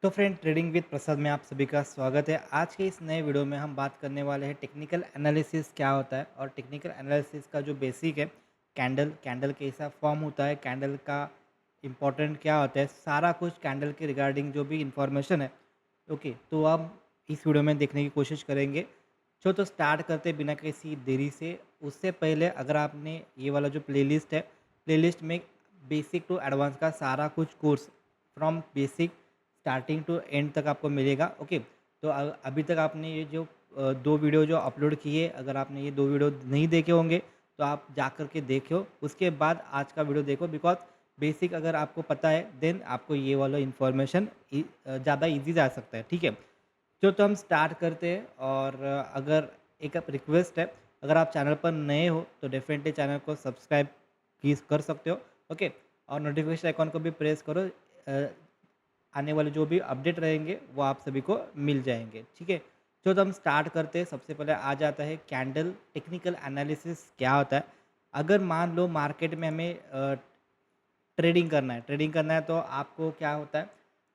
तो friend trading with प्रसाद में आप सभी का स्वागत है। आज के इस नए वीडियो में हम बात करने वाले हैं टेक्निकल एनालिसिस क्या होता है और टेक्निकल एनालिसिस का जो बेसिक है कैंडल कैंडल कैसा फॉर्म होता है, कैंडल का इम्पोर्टेंट क्या होता है, सारा कुछ कैंडल के रिगार्डिंग जो भी इंफॉर्मेशन है। ओके, तो आप इस वीडियो में देखने की कोशिश करेंगे। तो स्टार्ट करते बिना किसी देरी से। उससे पहले अगर आपने ये वाला जो प्लेलिस्ट है, प्लेलिस्ट में बेसिक टू एडवांस का सारा कुछ course from basic starting to end तक आपको मिलेगा। ओके, तो अभी तक आपने ये जो 2 वीडियो जो अपलोड किए, अगर आपने ये 2 वीडियो नहीं देखे होंगे तो आप जा कर के देखो, उसके बाद आज का वीडियो देखो। बिकॉज़ बेसिक अगर आपको पता है देन आपको ये वाला इन्फॉर्मेशन ज़्यादा ईज़ी जा सकता है, ठीक है? तो हम स्टार्ट करते हैं। और अगर एक रिक्वेस्ट है, अगर आप चैनल पर नए हो तो डेफ़िनेटली चैनल को सब्सक्राइब प्लीज़ कर सकते हो। ओके, और नोटिफिकेशन आइकॉन को भी प्रेस करो। आने वाले जो भी अपडेट रहेंगे वो आप सभी को मिल जाएंगे, ठीक है? तो हम स्टार्ट करते हैं। सबसे पहले आ जाता है कैंडल टेक्निकल एनालिसिस क्या होता है। अगर मान लो मार्केट में हमें ट्रेडिंग करना है तो आपको क्या होता है,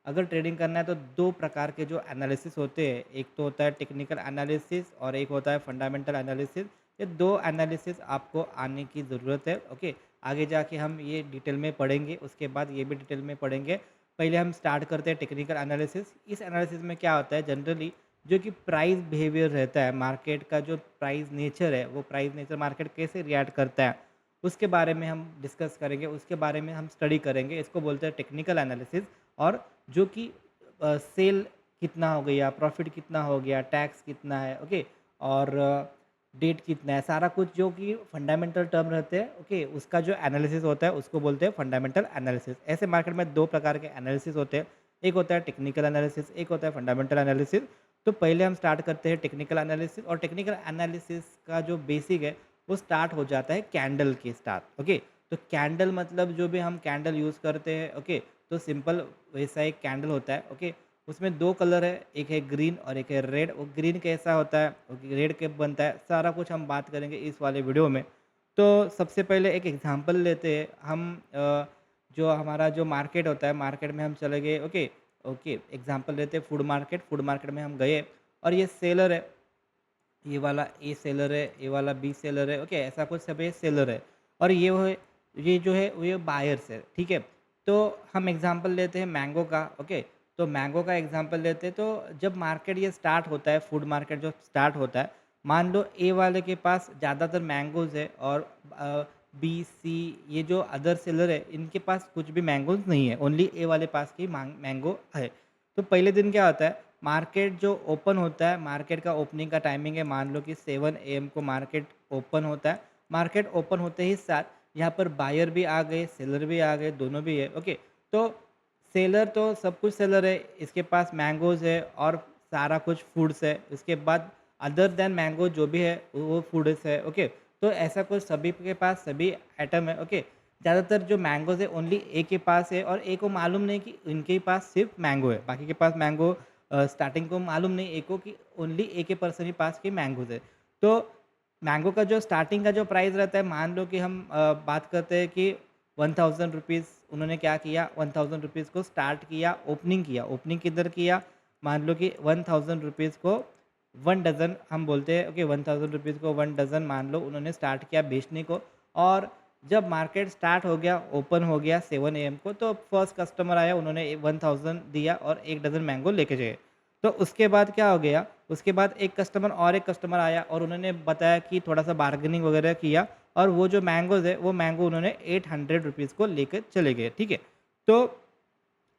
अगर ट्रेडिंग करना है तो 2 प्रकार के जो एनालिसिस होते हैं, एक तो होता है टेक्निकल एनालिसिस और एक होता है फंडामेंटल एनालिसिस। ये 2 एनालिसिस आपको आने की ज़रूरत है। ओके, आगे जाके हम ये डिटेल में पढ़ेंगे, उसके बाद ये भी डिटेल में पढ़ेंगे। पहले हम स्टार्ट करते हैं टेक्निकल एनालिसिस। इस एनालिसिस में क्या होता है, जनरली जो कि प्राइस बिहेवियर रहता है, मार्केट का जो प्राइस नेचर है, वो प्राइस नेचर मार्केट कैसे रिएक्ट करता है, उसके बारे में हम डिस्कस करेंगे, उसके बारे में हम स्टडी करेंगे। इसको बोलते हैं टेक्निकल एनालिसिस। और जो कि सेल कितना हो गया, प्रॉफिट कितना हो गया, टैक्स कितना है, ओके, और डेट कितना है, सारा कुछ जो कि फंडामेंटल टर्म रहते हैं, ओके, उसका जो एनालिसिस होता है उसको बोलते हैं फंडामेंटल एनालिसिस। ऐसे मार्केट में 2 प्रकार के एनालिसिस होते हैं, एक होता है टेक्निकल एनालिसिस, एक होता है फंडामेंटल एनालिसिस। तो पहले हम स्टार्ट करते हैं टेक्निकल एनालिसिस। और टेक्निकल एनालिसिस का जो बेसिक है वो स्टार्ट हो जाता है कैंडल के स्टार्ट। ओके, तो कैंडल मतलब जो भी हम कैंडल यूज़ करते हैं, ओके, तो सिंपल वैसा एक कैंडल होता है। ओके, उसमें 2 कलर है, एक है ग्रीन और एक है रेड। वो ग्रीन कैसा होता है, रेड कैसे बनता है, सारा कुछ हम बात करेंगे इस वाले वीडियो में। तो सबसे पहले एक एग्जांपल लेते हैं हम। जो हमारा जो मार्केट होता है, मार्केट में हम चले गए। ओके, ओके, एग्जांपल लेते हैं फूड मार्केट में हम गए और ये सेलर है, ये वाला ए सेलर है, ये वाला बी सेलर है। ओके, ऐसा कुछ सब ये सेलर है और ये जो है वो ये बायर्स है, ठीक है? तो हम एग्जांपल लेते हैं मैंगो का। ओके, तो मैंगो का एग्जांपल लेते हैं। तो जब मार्केट ये स्टार्ट होता है, फूड मार्केट जो स्टार्ट होता है, मान लो ए वाले के पास ज़्यादातर मैंगोज़ है और बी, सी, ये जो अदर सेलर है इनके पास कुछ भी मैंगोज़ नहीं है, ओनली ए वाले पास की मैंगो है। तो पहले दिन क्या होता है, मार्केट जो ओपन होता है, मार्केट का ओपनिंग का टाइमिंग है, मान लो कि 7 AM को मार्केट ओपन होता है। मार्केट ओपन होते ही साथ यहाँ पर बायर भी आ गए, सेलर भी आ गए, दोनों भी है। ओके, तो सेलर तो सब कुछ सेलर है, इसके पास मैंगोज़ है और सारा कुछ फूड्स है। इसके बाद अदर देन मैंगो जो भी है वो फूड्स है। ओके, तो ऐसा कुछ सभी के पास सभी आइटम है। ओके, ज़्यादातर जो मैंगोज़ है ओनली ए के पास है और ए को मालूम नहीं कि इनके पास सिर्फ मैंगो है, बाकी के पास मैंगो स्टार्टिंग को मालूम नहीं ए को कि ओनली ए के पर्सन ही पास के मैंगोज़ है। तो मैंगो का जो स्टार्टिंग का जो प्राइस रहता है, मान लो कि हम बात करते हैं कि 1000 रुपीज़। उन्होंने क्या किया, 1000 रुपीज़ को स्टार्ट किया, ओपनिंग किया। ओपनिंग किधर किया, मान लो कि 1000 रुपीज़ को 1 डज़न हम बोलते हैं। ओके, 1000 रुपीज़ को 1 डज़न मान लो उन्होंने स्टार्ट किया बेचने को। और जब मार्केट स्टार्ट हो गया, ओपन हो गया 7 AM को, तो फर्स्ट कस्टमर आया, उन्होंने 1000 दिया और 1 डज़न मैंगो लेके गए। तो उसके बाद क्या हो गया, उसके बाद एक कस्टमर आया और उन्होंने बताया कि थोड़ा-सा बार्गेनिंग वगैरह किया और वो जो मैंगोज़ है, वो मैंगो उन्होंने 800 रुपीज़ को लेकर चले गए, ठीक है? तो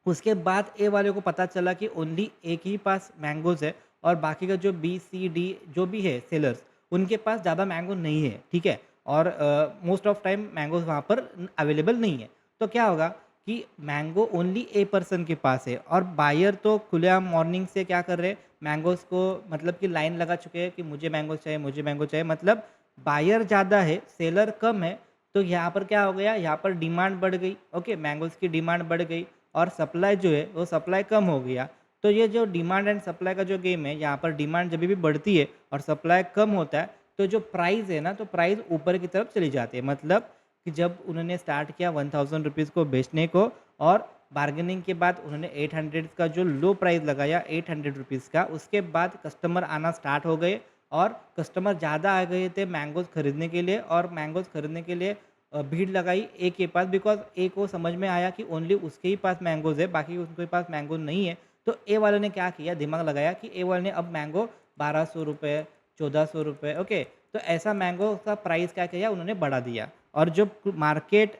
उसके बाद ए वाले को पता चला कि ओनली एक ही पास मैंगोज़ है और बाकी का जो बी, सी, डी जो भी है सेलर्स, उनके पास ज़्यादा मैंगो नहीं है, ठीक है? और मोस्ट ऑफ टाइम मैंगोज़ वहाँ पर अवेलेबल नहीं है। तो क्या होगा कि मैंगो ओनली ए पर्सन के पास है और बायर तो खुलेआम मॉर्निंग से क्या कर रहे हैं, मैंगोज़ को मतलब कि लाइन लगा चुके हैं कि मुझे मैंगो चाहिए, मुझे मैंगो चाहिए। मतलब बायर ज़्यादा है, सेलर कम है। तो यहाँ पर क्या हो गया, यहाँ पर डिमांड बढ़ गई। ओके, मैंगोज़ की डिमांड बढ़ गई और सप्लाई जो है वो सप्लाई कम हो गया। तो ये जो डिमांड एंड सप्लाई का जो गेम है, यहाँ पर डिमांड जब भी बढ़ती है और सप्लाई कम होता है, तो जो प्राइस है ना, तो प्राइस ऊपर की तरफ चली जाती है। मतलब कि जब उन्होंने स्टार्ट किया 1000 रुपीज़ को बेचने को और बार्गेनिंग के बाद उन्होंने 800 का जो लो प्राइस लगाया 800 रुपीज़ का, उसके बाद कस्टमर आना स्टार्ट हो गए और कस्टमर ज़्यादा आ गए थे मैंगोज़ खरीदने के लिए, और मैंगोज़ खरीदने के लिए भीड़ लगाई ए के पास, बिकॉज़ ए को समझ में आया कि ओनली उसके ही पास मैंगोज़ है, बाकी उनके पास मैंगो नहीं है। तो ए वाले ने क्या किया, दिमाग लगाया कि ए वाले ने अब मैंगो 1200 रुपए, 1400 रुपए, ओके। तो ऐसा मैंगो का प्राइस क्या किया, उन्होंने बढ़ा दिया। और जब मार्केट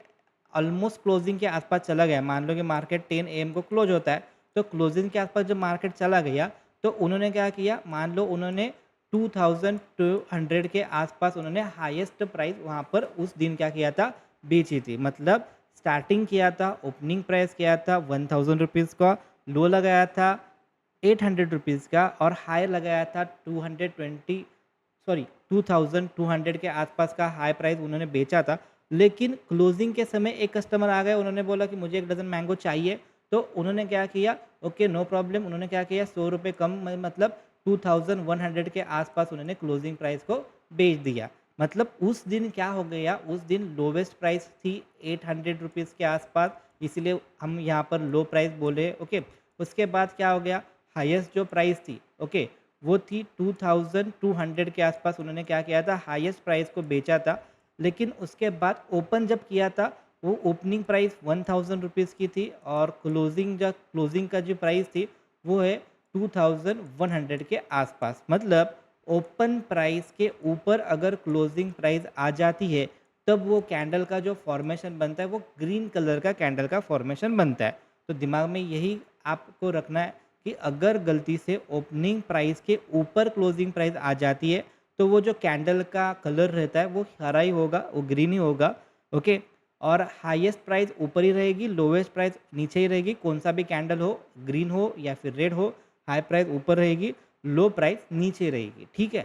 ऑलमोस्ट क्लोजिंग के आसपास चला गया, मान लो कि मार्केट 10 एम को क्लोज होता है, तो क्लोजिंग के आसपास जब मार्केट चला गया, तो उन्होंने क्या किया, मान लो उन्होंने 2200 के आसपास उन्होंने हाईएस्ट प्राइस वहाँ पर उस दिन क्या किया था, बेची थी। मतलब स्टार्टिंग किया था, ओपनिंग प्राइस किया था 1000 रुपीज़ का, लो लगाया था 800 रुपीज़ का, और हाई लगाया था 2200 के आसपास का हाई प्राइस उन्होंने बेचा था। लेकिन क्लोजिंग के समय एक कस्टमर आ गए, उन्होंने बोला कि मुझे 1 डज़न मैंगो चाहिए। तो उन्होंने क्या किया, ओके नो प्रॉब्लम, उन्होंने क्या किया, 100 रुपये कम मतलब 2100 के आसपास उन्होंने क्लोजिंग प्राइस को बेच दिया। मतलब उस दिन क्या हो गया, उस दिन लोवेस्ट प्राइस थी 800 रुपीज़ के आसपास, इसीलिए हम यहाँ पर लो प्राइस बोले, ओके। उसके बाद क्या हो गया, हाईएस्ट जो प्राइस थी, ओके, वो थी 2200 के आसपास, उन्होंने क्या किया था, हाईएस्ट प्राइस को बेचा था। लेकिन उसके बाद ओपन जब किया था, वो ओपनिंग प्राइस 1000 रुपीज़ की थी, और क्लोजिंग का जो प्राइस थी वो है 2100 के आसपास। मतलब ओपन प्राइस के ऊपर अगर क्लोजिंग प्राइस आ जाती है, तब वो कैंडल का जो फॉर्मेशन बनता है वो ग्रीन कलर का कैंडल का फॉर्मेशन बनता है। तो दिमाग में यही आपको रखना है कि अगर गलती से ओपनिंग प्राइस के ऊपर क्लोजिंग प्राइस आ जाती है, तो वो जो कैंडल का कलर रहता है वो हरा ही होगा, वो ग्रीन ही होगा, ओके। और हाईएस्ट प्राइस ऊपर ही रहेगी, लोवेस्ट प्राइस नीचे ही रहेगी, कौन सा भी कैंडल हो, ग्रीन हो या फिर रेड हो, हाई प्राइस ऊपर रहेगी, लो प्राइस नीचे रहेगी, ठीक है।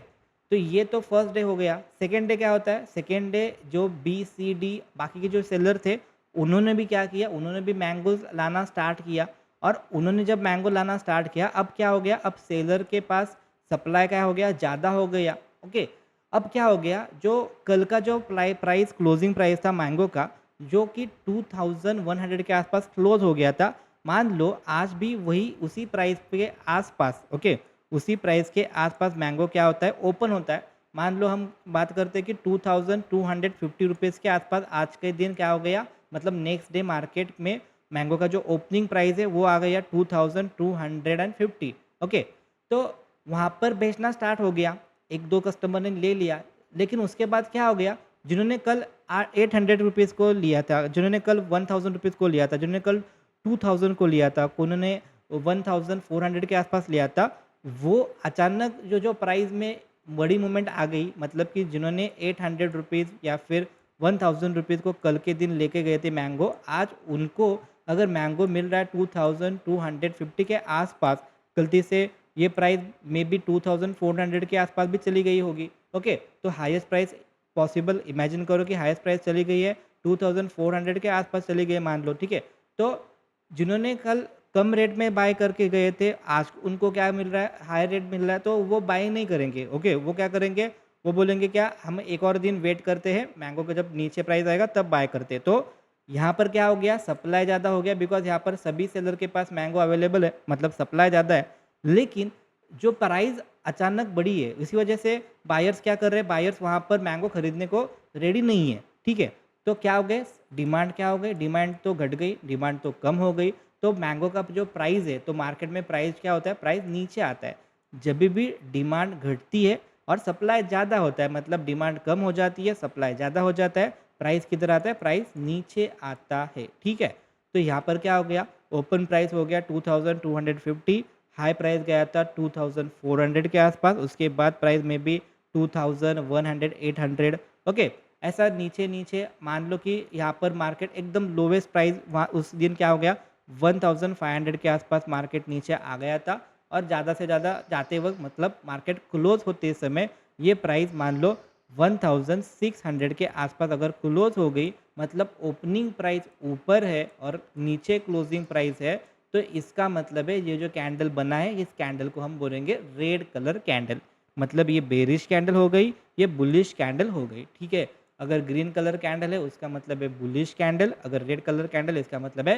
तो ये तो फर्स्ट डे हो गया। सेकेंड डे क्या होता है, सेकेंड डे जो बी सी डी बाकी के जो सेलर थे, उन्होंने भी क्या किया, उन्होंने भी मैंगोज लाना स्टार्ट किया। और उन्होंने जब मैंगो लाना स्टार्ट किया, अब क्या हो गया, अब सेलर के पास सप्लाई क्या हो गया, ज़्यादा हो गया, ओके। अब क्या हो गया, जो कल का जो प्राइस क्लोजिंग प्राइस था मैंगो का, जो कि 2100 के आसपास क्लोज हो गया था, मान लो आज भी वही उसी प्राइस के आसपास, ओके, उसी प्राइस के आसपास मैंगो क्या होता है, ओपन होता है। मान लो हम बात करते हैं कि 2250 रुपीज़ के आसपास आज के दिन क्या हो गया, मतलब नेक्स्ट डे मार्केट में मैंगो का जो ओपनिंग प्राइस है वो आ गया 2250, ओके। तो वहाँ पर बेचना स्टार्ट हो गया, एक दो कस्टमर ने ले लिया। लेकिन उसके बाद क्या हो गया, जिन्होंने कल 800 रुपीज़ को लिया था, जिन्होंने कल 1000 रुपीज़ को लिया था, जिन्होंने कल 2000 को लिया था, उन्होंने 1400 के आसपास लिया था, वो अचानक जो प्राइस में बड़ी मूवमेंट आ गई, मतलब कि जिन्होंने 800 रुपीज़ या फिर 1000 रुपीज़ को कल के दिन लेके गए थे मैंगो, आज उनको अगर मैंगो मिल रहा है 2250 के आसपास, गलती से ये प्राइस मे बी 2400 के आसपास भी चली गई होगी, ओके। तो हाईएस्ट प्राइस पॉसिबल इमेजिन करो कि हाईएस्ट प्राइस चली गई है 2400 के आसपास चली गई, मान लो, ठीक है। तो जिन्होंने कल कम रेट में बाय करके गए थे, आज उनको क्या मिल रहा है, हाई रेट मिल रहा है, तो वो बाय नहीं करेंगे, ओके। वो क्या करेंगे, वो बोलेंगे क्या, हम एक और दिन वेट करते हैं, मैंगो का जब नीचे प्राइस आएगा तब बाय करते हैं। तो यहाँ पर क्या हो गया, सप्लाई ज़्यादा हो गया, बिकॉज यहाँ पर सभी सेलर के पास मैंगो अवेलेबल है, मतलब सप्लाई ज़्यादा है। लेकिन जो प्राइस अचानक बढ़ी है, इसी वजह से बायर्स क्या कर रहे हैं, बायर्स वहाँ पर मैंगो खरीदने को रेडी नहीं है, ठीक है। तो क्या हो गए, डिमांड क्या हो गई, डिमांड तो घट गई, डिमांड तो कम हो गई। तो मैंगो का जो प्राइस है, तो मार्केट में प्राइस क्या होता है, प्राइस नीचे आता है। जब भी डिमांड घटती है और सप्लाई ज़्यादा होता है, मतलब डिमांड कम हो जाती है, सप्लाई ज़्यादा हो जाता है, प्राइस किधर आता है, प्राइस नीचे आता है, ठीक है। तो यहाँ पर क्या हो गया, ओपन प्राइस हो गया 2250, हाई प्राइस गया था 2400 के आसपास, उसके बाद प्राइस में भी 2100, 800, ओके। ऐसा नीचे नीचे मान लो कि यहाँ पर मार्केट एकदम लोवेस्ट प्राइस वहाँ उस दिन क्या हो गया, 1500 के आसपास मार्केट नीचे आ गया था। और ज़्यादा से ज़्यादा जाते वक्त, मतलब मार्केट क्लोज होते समय, ये प्राइस मान लो 1600 के आसपास अगर क्लोज हो गई, मतलब ओपनिंग प्राइस ऊपर है और नीचे क्लोजिंग प्राइस है, तो इसका मतलब है ये जो कैंडल बना है, इस कैंडल को हम बोलेंगे रेड कलर कैंडल। मतलब ये बेरिश कैंडल हो गई, ये बुलिश कैंडल हो गई, ठीक है। अगर ग्रीन कलर कैंडल है उसका मतलब है बुलिश कैंडल, अगर रेड कलर कैंडल इसका मतलब है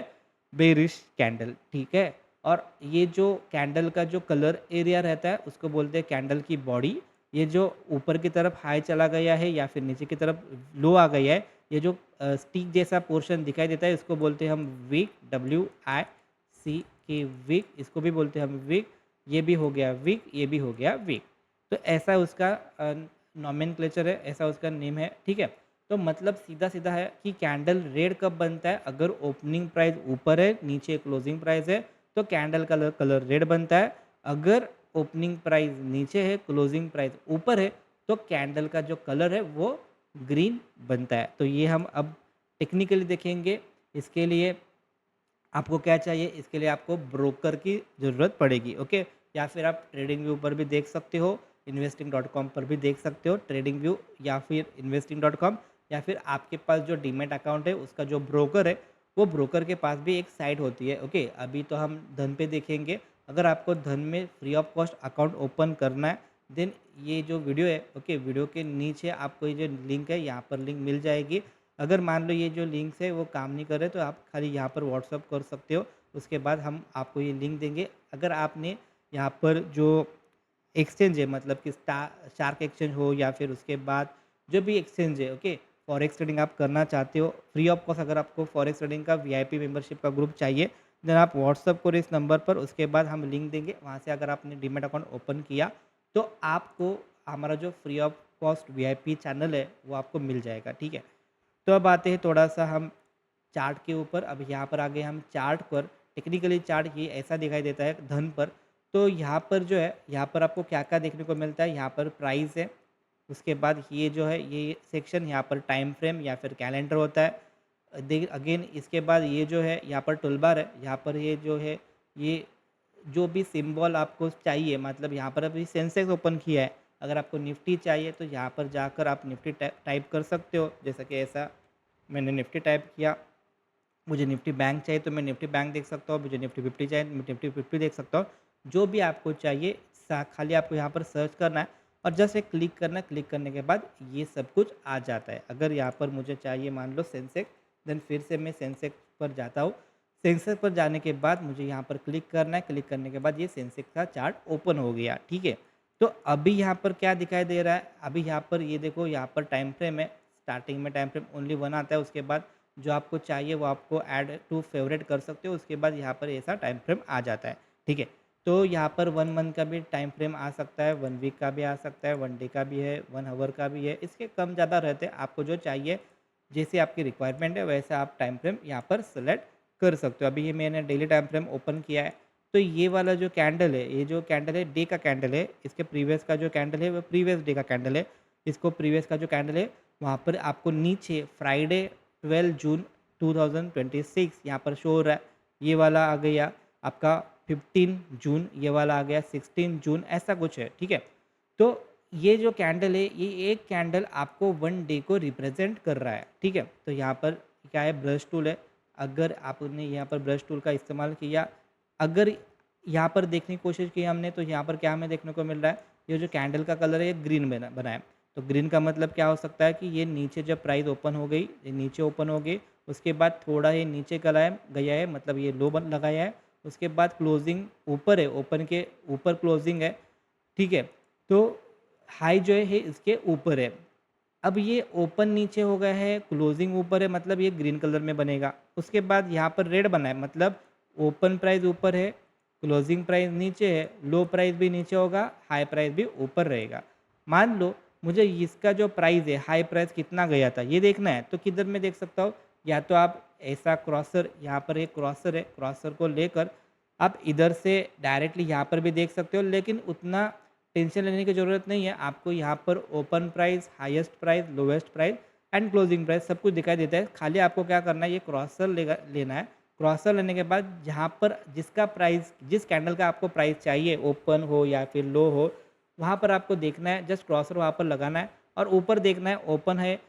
बेरिश कैंडल, ठीक है। और ये जो कैंडल का जो कलर एरिया रहता है उसको बोलते हैं कैंडल की बॉडी। ये जो ऊपर की तरफ हाई चला गया है या फिर नीचे की तरफ लो आ गया है, ये जो स्टिक जैसा पोर्शन दिखाई देता है इसको बोलते हैं हम विक, WICK विक, इसको भी बोलते हैं हम विक। ये भी हो गया विक, ये भी हो गया विक। तो ऐसा उसका नॉमेनक्लेचर है, ऐसा उसका नेम है, ठीक है। तो मतलब सीधा सीधा है कि कैंडल रेड कब बनता है, अगर ओपनिंग प्राइस ऊपर है, नीचे क्लोजिंग प्राइस है, तो कैंडल का कलर रेड बनता है। अगर ओपनिंग प्राइस नीचे है, क्लोजिंग प्राइस ऊपर है, तो कैंडल का जो कलर है वो ग्रीन बनता है। तो ये हम अब टेक्निकली देखेंगे। इसके लिए आपको क्या चाहिए, इसके लिए आपको ब्रोकर की ज़रूरत पड़ेगी, ओके। या फिर आप ट्रेडिंग व्यू पर भी देख सकते हो, investing.com पर भी देख सकते हो, ट्रेडिंग व्यू या फिर investing.com। या फिर आपके पास जो डीमेट अकाउंट है उसका जो ब्रोकर है, वो ब्रोकर के पास भी एक साइट होती है, ओके। अभी तो हम धन पे देखेंगे। अगर आपको धन में free of cost account open करना है, देन ये जो वीडियो है, ओके, वीडियो के नीचे आपको ये जो लिंक है यहाँ पर लिंक मिल जाएगी। अगर मान लो ये जो लिंक्स है वो काम नहीं कर रहे, तो आप खाली यहाँ पर व्हाट्सअप कर सकते हो। उसके बाद हम आपको ये लिंक देंगे। अगर आपने यहाँ पर जो एक्सचेंज है, मतलब कि शार्क एक्सचेंज हो या फिर उसके बाद जो भी एक्सचेंज है, ओके, फॉरेक्स ट्रेडिंग आप करना चाहते हो फ्री ऑफ कॉस्ट, अगर आपको फॉरेक्स ट्रेडिंग का VIP मेंबरशिप का ग्रुप चाहिए, देन आप व्हाट्सअप करो इस नंबर पर। उसके बाद हम लिंक देंगे, वहाँ से अगर आपने डीमेट अकाउंट ओपन किया तो आपको हमारा जो free of cost VIP channel है वो आपको मिल जाएगा, ठीक है। तो अब आते हैं थोड़ा-सा हम चार्ट के ऊपर। अब यहाँ पर आ गए हम चार्ट पर। टेक्निकली चार्ट ये ऐसा दिखाई देता है धन पर। तो यहाँ पर जो है, यहाँ पर आपको क्या-क्या देखने को मिलता है, यहाँ पर प्राइस है। उसके बाद ये जो है ये सेक्शन, यहाँ पर टाइम फ्रेम या फिर कैलेंडर होता है। दे अगेन इसके बाद ये जो है यहाँ पर टूलबार है। यहाँ पर ये जो है, ये जो भी सिंबल आपको चाहिए, मतलब यहाँ पर अभी सेंसेक्स ओपन किया है। अगर आपको निफ्टी चाहिए तो यहाँ पर जाकर आप निफ्टी टाइप कर सकते हो, जैसा कि ऐसा मैंने निफ्टी टाइप किया। मुझे निफ्टी बैंक चाहिए तो मैं निफ्टी बैंक देख सकता हूँ, मुझे निफ्टी 50 चाहिए तो मैं निफ्टी 50 देख सकता हूँ। जो भी आपको चाहिए खाली आपको यहाँ पर सर्च करना है और जस्ट एक क्लिक करना है। क्लिक करने के बाद ये सब कुछ आ जाता है। अगर यहाँ पर मुझे चाहिए मान लो सेंसेक्स, देन फिर से मैं सेंसेक्स पर जाता हूँ। सेंसेक्स पर जाने के बाद मुझे यहाँ पर क्लिक करना है। क्लिक करने के बाद ये सेंसेक्स का चार्ट ओपन हो गया, ठीक है। तो अभी यहाँ पर क्या दिखाई दे रहा है, अभी यहाँ पर ये देखो, यहाँ पर टाइम फ्रेम है। स्टार्टिंग में टाइम फ्रेम ओनली 1 आता है। उसके बाद जो आपको चाहिए वो आपको ऐड टू फेवरेट कर सकते हो। उसके बाद यहाँ पर ऐसा टाइम फ्रेम आ जाता है, ठीक है। तो यहाँ पर 1 मंथ का भी टाइम फ्रेम आ सकता है, 1 वीक का भी आ सकता है, 1 डे का भी है, 1 आवर का भी है। इसके कम ज़्यादा रहते हैं, आपको जो चाहिए जैसे आपकी रिक्वायरमेंट है वैसा आप टाइम फ्रेम यहाँ पर सेलेक्ट कर सकते हो। अभी ये मैंने डेली टाइम फ्रेम ओपन किया है। तो ये वाला जो कैंडल है, ये जो कैंडल है डे का कैंडल है। इसके प्रीवियस का जो कैंडल है वो प्रीवियस डे का कैंडल है। इसको प्रीवियस का जो कैंडल है वहाँ पर आपको नीचे फ्राइडे 12 जून 2026 यहाँ पर शो हो रहा है। ये वाला आ गया आपका 15 जून, ये वाला आ गया 16 जून, ऐसा कुछ है, ठीक है। तो ये जो कैंडल है, ये एक कैंडल आपको 1 डे को रिप्रेजेंट कर रहा है, ठीक है। तो यहाँ पर क्या है, ब्रश टूल है। अगर आपने यहाँ पर ब्रश टूल का इस्तेमाल किया, अगर यहाँ पर देखने की कोशिश की हमने, तो यहाँ पर क्या हमें देखने को मिल रहा है, ये जो कैंडल का कलर है ये ग्रीन बना है। तो ग्रीन का मतलब क्या हो सकता है कि ये नीचे जब प्राइस ओपन हो गई, ये नीचे ओपन हो गई, उसके बाद थोड़ा ये नीचे गया है, मतलब ये लो बन लगाया है। उसके बाद क्लोजिंग ऊपर है, ओपन के ऊपर क्लोजिंग है, ठीक है। तो हाई जो है इसके ऊपर है। अब ये ओपन नीचे हो गया है, क्लोजिंग ऊपर है, मतलब ये ग्रीन कलर में बनेगा। उसके बाद यहाँ पर रेड बना है, मतलब ओपन प्राइस ऊपर है, क्लोजिंग प्राइस नीचे है, लो प्राइस भी नीचे होगा, हाई प्राइस भी ऊपर रहेगा। मान लो मुझे इसका जो प्राइस है, हाई प्राइस कितना गया था ये देखना है, तो किधर में देख सकता हूँ, या तो आप ऐसा क्रॉसर, यहाँ पर एक क्रॉसर है, क्रॉसर को लेकर आप इधर से डायरेक्टली यहाँ पर भी देख सकते हो। लेकिन उतना टेंशन लेने की ज़रूरत नहीं है, आपको यहाँ पर open price, highest price, lowest price and closing price सब कुछ दिखाई देता है। खाली आपको क्या करना है, ये क्रॉसर लेना है। क्रॉसर लेने के बाद जहाँ पर जिसका प्राइस, जिस कैंडल का आपको प्राइस चाहिए, ओपन हो या फिर लो हो, वहाँ पर आपको देखना है, जस्ट क्रॉसर वहाँ पर लगाना है और ऊपर देखना है ओपन है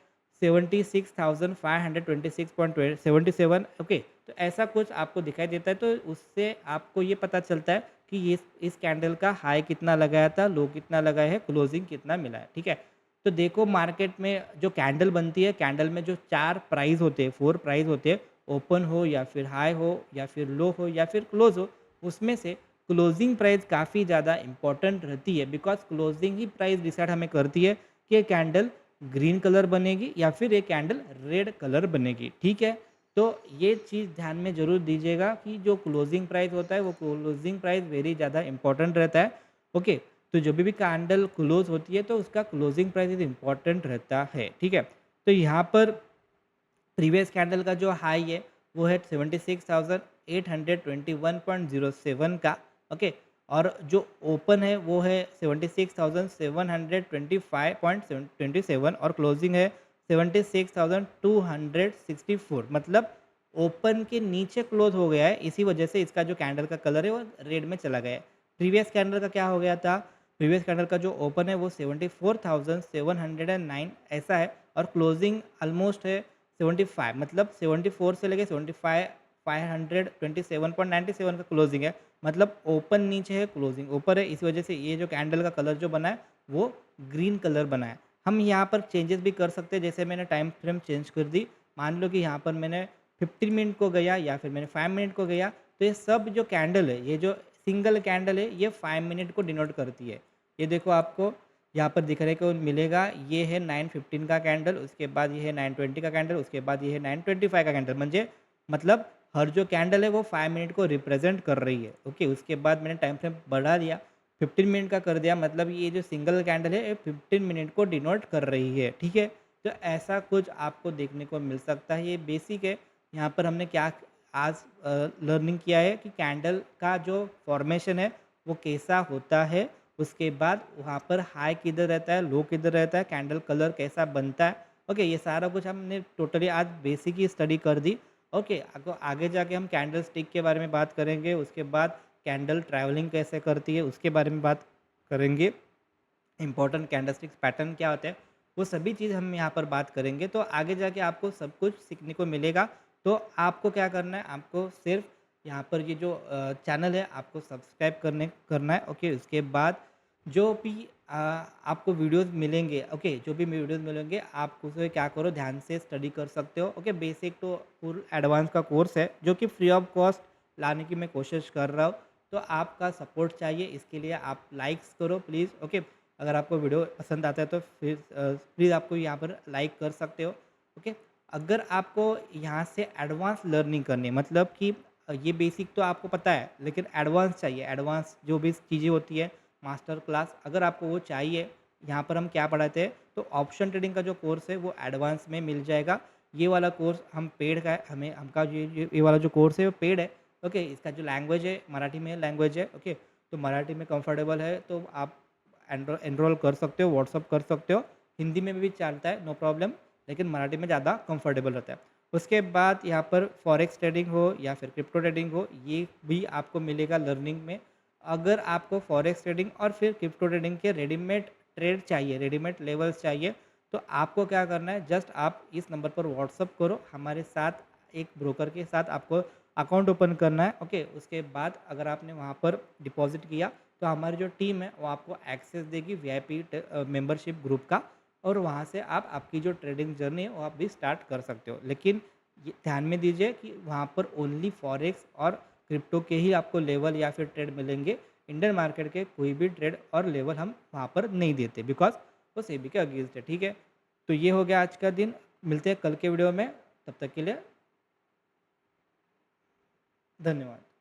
76,526.77, ओके। तो ऐसा कुछ आपको दिखाई देता है। तो उससे आपको ये पता चलता है कि ये इस कैंडल का हाई कितना लगाया था, लो कितना लगाया है, क्लोजिंग कितना मिला है, ठीक है। तो देखो मार्केट में जो कैंडल बनती है, कैंडल में जो 4 प्राइस होते हैं, 4 प्राइस होते हैं, ओपन हो या फिर हाई हो या फिर लो हो या फिर क्लोज हो, उसमें से क्लोजिंग प्राइस काफ़ी ज़्यादा इंपॉर्टेंट रहती है, because closing he price decide हमें करती है कि ये कैंडल ग्रीन कलर बनेगी या फिर ये कैंडल रेड कलर बनेगी। ठीक है, तो ये चीज़ ध्यान में ज़रूर दीजिएगा कि जो क्लोजिंग प्राइस होता है वो क्लोजिंग प्राइस वेरी ज़्यादा इंपॉर्टेंट रहता है। ओके, तो जब भी कैंडल क्लोज होती है तो उसका क्लोजिंग प्राइस इंपॉर्टेंट रहता है। ठीक है, तो यहाँ पर प्रीवियस कैंडल का जो हाई है वो है 76,821.07 का। ओके, और जो ओपन है वो है 76,725.27 और क्लोजिंग है 76,264। मतलब ओपन के नीचे क्लोज हो गया है, इसी वजह से इसका जो कैंडल का कलर है वो रेड में चला गया है। प्रीवियस कैंडल का क्या हो गया था, प्रीवियस कैंडल का जो ओपन है वो 74,709 ऐसा है और क्लोजिंग ऑलमोस्ट है 75, मतलब 74 से लेके 75 527.97 का क्लोजिंग है। मतलब ओपन नीचे है, क्लोजिंग ऊपर है, इस वजह से ये जो कैंडल का कलर जो बना है वो ग्रीन कलर बना है। हम यहाँ पर चेंजेस भी कर सकते हैं, जैसे मैंने टाइम फ्रेम चेंज कर दी। मान लो कि यहाँ पर मैंने 15 मिनट को गया या फिर मैंने 5 मिनट को गया, तो ये सब जो कैंडल है, ये जो सिंगल कैंडल है, ये 5 मिनट को डिनोट करती है। ये देखो आपको यहाँ पर दिखने को मिलेगा, ये है 9:15 का कैंडल, उसके बाद ये है 9:20 का कैंडल, उसके बाद ये है 9:25 का कैंडल। मतलब हर जो कैंडल है वो 5 मिनट को रिप्रेजेंट कर रही है। ओके, उसके बाद मैंने टाइम फ्रेम बढ़ा दिया, 15 मिनट का कर दिया, मतलब ये जो सिंगल कैंडल है ये 15 मिनट को डिनोट कर रही है। ठीक है, तो ऐसा कुछ आपको देखने को मिल सकता है, ये बेसिक है। यहाँ पर हमने क्या आज लर्निंग किया है कि कैंडल का जो फॉर्मेशन है वो कैसा होता है, उसके बाद वहाँ पर हाई किधर रहता है, लो किधर रहता है, कैंडल कलर कैसा बनता है। ओके, ये सारा कुछ हमने टोटली आज बेसिक ही स्टडी कर दी। ओके, आगे जाके हम कैंडल स्टिक के बारे में बात करेंगे, उसके बाद कैंडल ट्रैवलिंग कैसे करती है उसके बारे में बात करेंगे, इंपॉर्टेंट कैंडलस्टिक्स पैटर्न क्या होते हैं, वो सभी चीज़ हम यहाँ पर बात करेंगे। तो आगे जाके आपको सब कुछ सीखने को मिलेगा। तो आपको क्या करना है, आपको सिर्फ यहाँ पर ये जो चैनल है आपको सब्सक्राइब करना है। ओके, उसके बाद जो भी आपको वीडियोस मिलेंगे, ओके, जो भी वीडियोस मिलेंगे आप उसे क्या करो, ध्यान से स्टडी कर सकते हो। Okay, basic to full advance का कोर्स है जो कि फ्री ऑफ कॉस्ट लाने की मैं कोशिश कर रहा हूँ। तो आपका सपोर्ट चाहिए, इसके लिए आप लाइक्स करो प्लीज़। ओके, अगर आपको वीडियो पसंद आता है तो फिर प्लीज़ आपको यहाँ पर लाइक कर सकते हो। ओके, अगर आपको यहाँ से एडवांस लर्निंग करनी है, मतलब कि ये बेसिक तो आपको पता है लेकिन एडवांस चाहिए, एडवांस जो भी चीज़ें होती है, मास्टर क्लास अगर आपको वो चाहिए, यहाँ पर हम क्या पढ़ाते हैं, तो ऑप्शन ट्रेडिंग का जो कोर्स है वो एडवांस में मिल जाएगा। ये वाला कोर्स हम पेड का है, हमें हमका ये वाला जो कोर्स है वो पेड है। ओके, इसका जो लैंग्वेज है मराठी में लैंग्वेज है। ओके, तो मराठी में कंफर्टेबल है तो आप एनरोल कर सकते हो, व्हाट्सअप कर सकते हो, हिंदी में भी चलता है, नो प्रॉब्लम, लेकिन मराठी में ज़्यादा कंफर्टेबल रहता है। उसके बाद यहाँ पर फॉरेक्स ट्रेडिंग हो या फिर क्रिप्टो ट्रेडिंग हो, ये भी आपको मिलेगा लर्निंग में। अगर आपको फॉरेक्स ट्रेडिंग और फिर क्रिप्टो ट्रेडिंग के रेडीमेड ट्रेड चाहिए, रेडीमेड लेवल्स चाहिए, तो आपको क्या करना है, जस्ट आप इस नंबर पर व्हाट्सअप करो, हमारे साथ एक ब्रोकर के साथ आपको अकाउंट ओपन करना है। ओके, उसके बाद अगर आपने वहाँ पर डिपॉजिट किया तो हमारी जो टीम है वो आपको एक्सेस देगी वीआईपी मेंबरशिप ग्रुप का, और वहाँ से आप आपकी जो ट्रेडिंग जर्नी है वो आप भी स्टार्ट कर सकते हो। लेकिन ये ध्यान में दीजिए कि वहाँ पर ओनली फॉरेक्स और क्रिप्टो के ही आपको लेवल या फिर ट्रेड मिलेंगे। इंडियन मार्केट के कोई भी ट्रेड और लेवल हम वहाँ पर नहीं देते, बिकॉज वो सेबी के अगेंस्ट है। ठीक है, तो ये हो गया आज का दिन, मिलते हैं कल के वीडियो में, तब तक के लिए धन्यवाद।